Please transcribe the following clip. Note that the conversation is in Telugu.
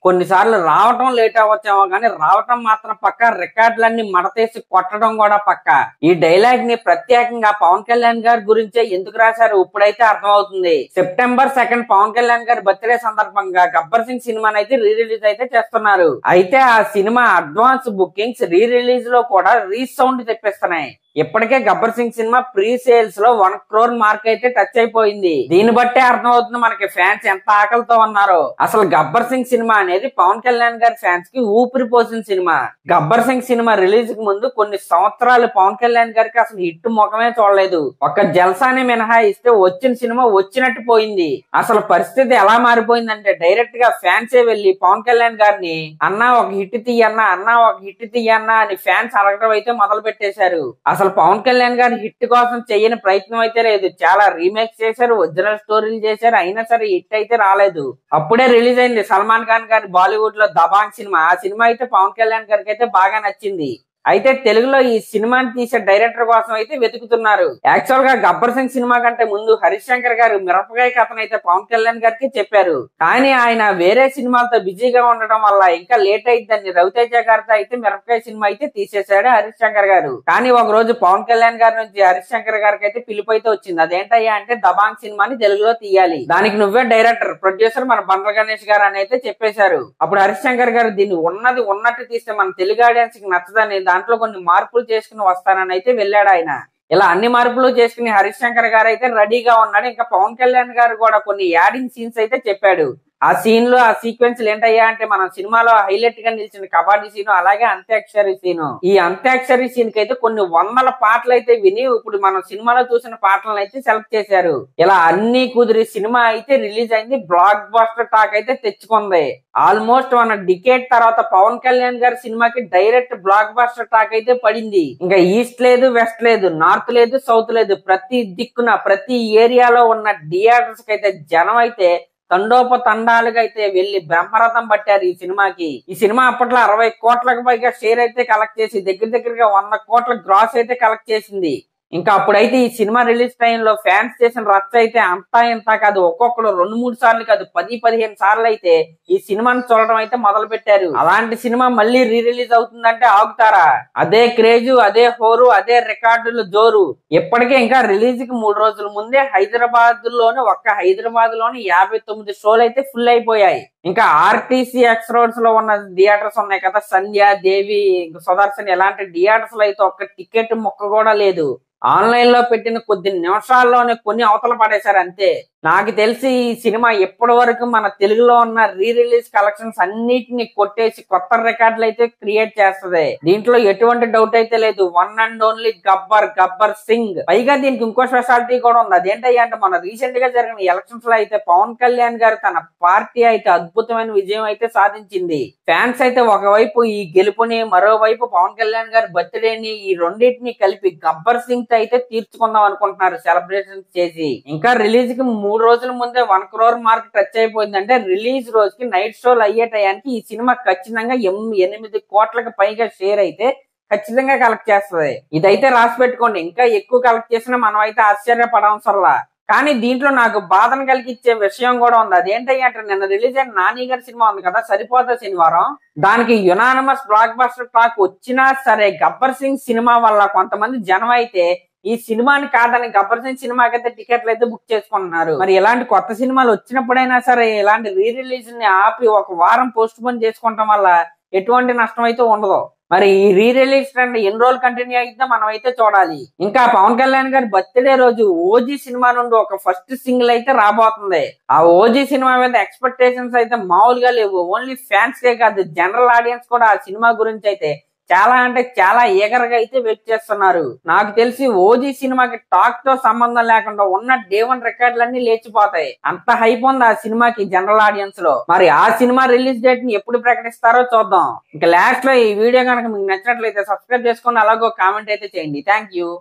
కొన్నిసార్లు రావటం లేట్ అవ్వచ్చేమో కానీ రావటం మాత్రం పక్క, రికార్డులన్నీ మడతేసి కొట్టడం కూడా పక్క. ఈ డైలాగ్ ని ప్రత్యేకంగా పవన్ కళ్యాణ్ గారి గురించే ఎందుకు రాశారు ఇప్పుడైతే అర్థమవుతుంది. September 2 పవన్ కళ్యాణ్ గారి బర్త్డే సందర్భంగా గబ్బర్ సింగ్ సినిమాని అయితే రీ రిలీజ్ అయితే చేస్తున్నారు. అయితే ఆ cinema advance bookings re release లో కూడా రీసౌండ్ తెప్పిస్తున్నాయి. ఇప్పటికే Gabbar Singh cinema pre sales లో 1 crore మార్క్ అయితే టచ్ అయిపోయింది. దీన్ని బట్టే అర్థమవుతుంది మనకి ఫ్యాన్స్ ఎంత ఆకలితో ఉన్నారో. అసలు గబ్బర్ సింగ్ సినిమా అనేది పవన్ కళ్యాణ్ గారి ఫ్యాన్స్ కి ఊపిరి పోసిన cinema. Gabbar Singh cinema release కి ముందు కొన్ని సంవత్సరాలు పవన్ కళ్యాణ్ గారికి అసలు హిట్ ముఖమే చూడలేదు. ఒక్క జల్సాని మినహాయిస్తే వచ్చిన సినిమా వచ్చినట్టు పోయింది. అసలు పరిస్థితి ఎలా మారిపోయిందంటే డైరెక్ట్ గా ఫ్యాన్సే వెళ్లి పవన్ కళ్యాణ్ గారిని అన్నా ఒక హిట్ తీయన్నా, అన్నా ఒక హిట్ తీయన్నా అని ఫ్యాన్స్ అడగడం అయితే మొదలు పెట్టేశారు. అసలు పవన్ కళ్యాణ్ గారి హిట్ కోసం చేయని ప్రయత్నం అయితే లేదు. చాలా రీమేక్స్ చేశారు, ఒరిజినల్ స్టోరీలు చేశారు, అయినా సరే హిట్ అయితే రాలేదు. అప్పుడే రిలీజ్ అయింది సల్మాన్ ఖాన్ గారి బాలీవుడ్ లో దబాంగ్ సినిమా. ఆ సినిమా అయితే పవన్ కళ్యాణ్ గారికి అయితే బాగా నచ్చింది. అయితే తెలుగులో ఈ సినిమాని తీసే డైరెక్టర్ కోసం అయితే వెతుకుతున్నారు. యాక్చువల్ గా గబ్బర్ సింగ్ సినిమా కంటే ముందు హరీష్ శంకర్ గారు మిరపకాయ కథను అయితే పవన్ కళ్యాణ్ గారికి చెప్పారు. కానీ ఆయన వేరే సినిమాలతో బిజీగా ఉండడం వల్ల ఇంకా లేట్ అయిద్దని రవితేజ గారితో అయితే మిరపకాయ సినిమా అయితే తీసేశాడు హరీష్ శంకర్ గారు. కానీ ఒక రోజు పవన్ కళ్యాణ్ గారి నుంచి హరీష్ శంకర్ గారికి అయితే పిలుపు అయితే వచ్చింది. అదేంటయ్యా అంటే దబాంగ్ సినిమాని తెలుగులో తీయాలి, దానికి నువ్వే డైరెక్టర్, ప్రొడ్యూసర్ మన బండ్ల గణేష్ గారు అని అయితే చెప్పేశారు. అప్పుడు హరీష్ శంకర్ గారు దీన్ని ఉన్నది ఉన్నట్టు తీస్తే మన తెలుగు ఆడియన్స్ కి నచ్చదని దాంట్లో కొన్ని మార్పులు చేసుకుని వస్తానని అయితే వెళ్ళాడు ఆయన. ఇలా అన్ని మార్పులు చేసుకుని హరీష్ శంకర్ గారు అయితే రెడీగా ఉన్నాడు. ఇంకా పవన్ కళ్యాణ్ గారు కూడా కొన్ని యాడింగ్ సీన్స్ అయితే చెప్పాడు. ఆ సీన్ లో ఆ సీక్వెన్స్ ఏంటయ్యా అంటే మన సినిమాలో హైలైట్ గా నిలిచిన కబడ్డీ సీను, అలాగే అంత్యాక్షరి సీను. ఈ అంత్యాక్షరి సీన్ కి అయితే కొన్ని వందల పాటలు అయితే విని ఇప్పుడు మనం సినిమాలో చూసిన పాటలను అయితే సెలెక్ట్ చేశారు. ఇలా అన్ని కుదిరి సినిమా అయితే రిలీజ్ అయింది. బ్లాక్ బస్టర్ టాక్ అయితే తెచ్చుకుంది. ఆల్మోస్ట్ 1 డికేడ్ తర్వాత పవన్ కళ్యాణ్ గారి సినిమాకి డైరెక్ట్ బ్లాక్ బస్టర్ టాక్ అయితే పడింది. ఇంకా ఈస్ట్ లేదు, వెస్ట్ లేదు, నార్త్ లేదు, సౌత్ లేదు, ప్రతి దిక్కున ప్రతి ఏరియాలో ఉన్న థియేటర్స్ కి అయితే జనం అయితే తండోపతండాలుగా అయితే వెళ్లి బ్రహ్మరథం పట్టారు ఈ సినిమాకి. ఈ సినిమా అప్పట్లో 60 కోట్లకు పైగా షేర్ అయితే కలెక్ట్ చేసి దగ్గరగా 100 కోట్ల గ్రాస్ అయితే కలెక్ట్ చేసింది. ఇంకా అప్పుడైతే ఈ సినిమా రిలీజ్ టైంలో ఫ్యాన్స్ చేసిన రచ్చ అయితే అంతా ఇంత కాదు, ఒక్కొక్కడు 2-3 సార్లు కాదు 10-15 సార్లు అయితే ఈ సినిమాని చూడడం అయితే మొదలు పెట్టారు. అలాంటి సినిమా మళ్ళీ రీ రిలీజ్ అవుతుందంటే ఆగుతారా? అదే క్రేజు, అదే హోరు, అదే రికార్డులు జోరు. ఇప్పటికే ఇంకా రిలీజ్ కి 3 రోజుల ముందే హైదరాబాద్ లోనే 59 షోలు అయితే ఫుల్ అయిపోయాయి. ఇంకా ఆర్టీసీ ఎక్స్ రోడ్స్ లో ఉన్న థియేటర్స్ ఉన్నాయి కదా, సంధ్య, దేవి, సుదర్శన్, ఇలాంటి థియేటర్స్ లో అయితే ఒక్క టికెట్ ముక్క కూడా లేదు. ఆన్లైన్ లో పెట్టిన కొద్ది నిమిషాల్లోనే కొన్ని అవతల పడేశారు అంతే. నాకు తెలిసి ఈ సినిమా ఎప్పటి వరకు మన తెలుగులో ఉన్న రీ రిలీజ్ కలెక్షన్స్ అన్నిటిని కొట్టేసి కొత్త రికార్డులు అయితే క్రియేట్ చేస్తది. దీంట్లో ఎటువంటి డౌట్ అయితే లేదు. One and only Gabbar Singh. పైగా దీనికి ఇంకో స్పెషాలిటీ కూడా ఉంది. అదేంటయ్యా అంటే మన రీసెంట్ గా జరిగిన ఎలక్షన్స్ లో అయితే పవన్ కళ్యాణ్ గారు తన పార్టీ అయితే అద్భుతమైన విజయం అయితే సాధించింది. ఫ్యాన్స్ అయితే ఒకవైపు ఈ గెలుపుని, మరోవైపు పవన్ కళ్యాణ్ గారి బర్త్డేని, ఈ రెండింటిని కలిపి గబ్బర్ సింగ్ అయితే తీర్చుకుందాం అనుకుంటున్నారు సెలబ్రేషన్ చేసి. ఇంకా రిలీజ్ కి 3 రోజుల ముందే 1 crore మార్క్ టచ్ అయిపోయిందంటే రిలీజ్ రోజుకి నైట్ షోలు అయ్యే టయానికి ఈ సినిమా ఖచ్చితంగా 8 కోట్లకు పైగా షేర్ అయితే ఖచ్చితంగా కలెక్ట్ చేస్తుంది. ఇదైతే రాసి పెట్టుకోండి. ఇంకా ఎక్కువ కలెక్ట్ చేసినా మనం అయితే ఆశ్చర్యపడవసరలా. కానీ దీంట్లో నాకు బాధను కలిగించే విషయం కూడా ఉంది. అదేంటంటే అంటే నిన్న రిలీజ్ అయిన నాని గారి సినిమా ఉంది కదా, సరిపోతా శనివారం, దానికి యునానిమస్ బ్లాక్ బస్టర్ టాక్ వచ్చినా సరే గబ్బర్ సింగ్ సినిమా వల్ల కొంతమంది జనం అయితే ఈ సినిమాని కాదని గబ్బర్ సింగ్ సినిమాకి అయితే టికెట్లు అయితే బుక్ చేసుకుంటున్నారు. మరి ఇలాంటి కొత్త సినిమాలు వచ్చినప్పుడైనా సరే ఇలాంటి రీ రిలీజ్ ని ఆపి 1 వారం పోస్ట్ పోన్ చేసుకోవడం వల్ల ఎటువంటి నష్టం అయితే ఉండదు. మరి ఈ రీ రిలీజ్ ట్రెండ్ ఎన్ని రోజులు కంటిన్యూ అయిద్దో మనం అయితే చూడాలి. ఇంకా పవన్ కళ్యాణ్ గారి బర్త్డే రోజు ఓజీ సినిమా నుండి ఒక ఫస్ట్ సింగిల్ అయితే రాబోతుంది. ఆ ఓజీ సినిమా మీద ఎక్స్పెక్టేషన్స్ అయితే మామూలుగా లేవు. ఓన్లీ ఫ్యాన్స్ కే కాదు, జనరల్ ఆడియన్స్ కూడా ఆ సినిమా గురించి అయితే చాలా అంటే చాలా ఈగర్ గా అయితే వెయిట్ చేస్తున్నారు. నాకు తెలిసి ఓజీ సినిమాకి టాక్ తో సంబంధం లేకుండా ఉన్న డే 1 రికార్డులన్నీ లేచిపోతాయి. అంత హైప్ ఉంది ఆ సినిమాకి జనరల్ ఆడియన్స్ లో. మరి ఆ సినిమా రిలీజ్ డేట్ ని ఎప్పుడు ప్రకటిస్తారో చూద్దాం. ఇంకా లాస్ట్ లో ఈ వీడియో కనుక మీకు నచ్చినట్లయితే సబ్స్క్రైబ్ చేసుకోండి, అలాగో కామెంట్ అయితే చేయండి. Thank you.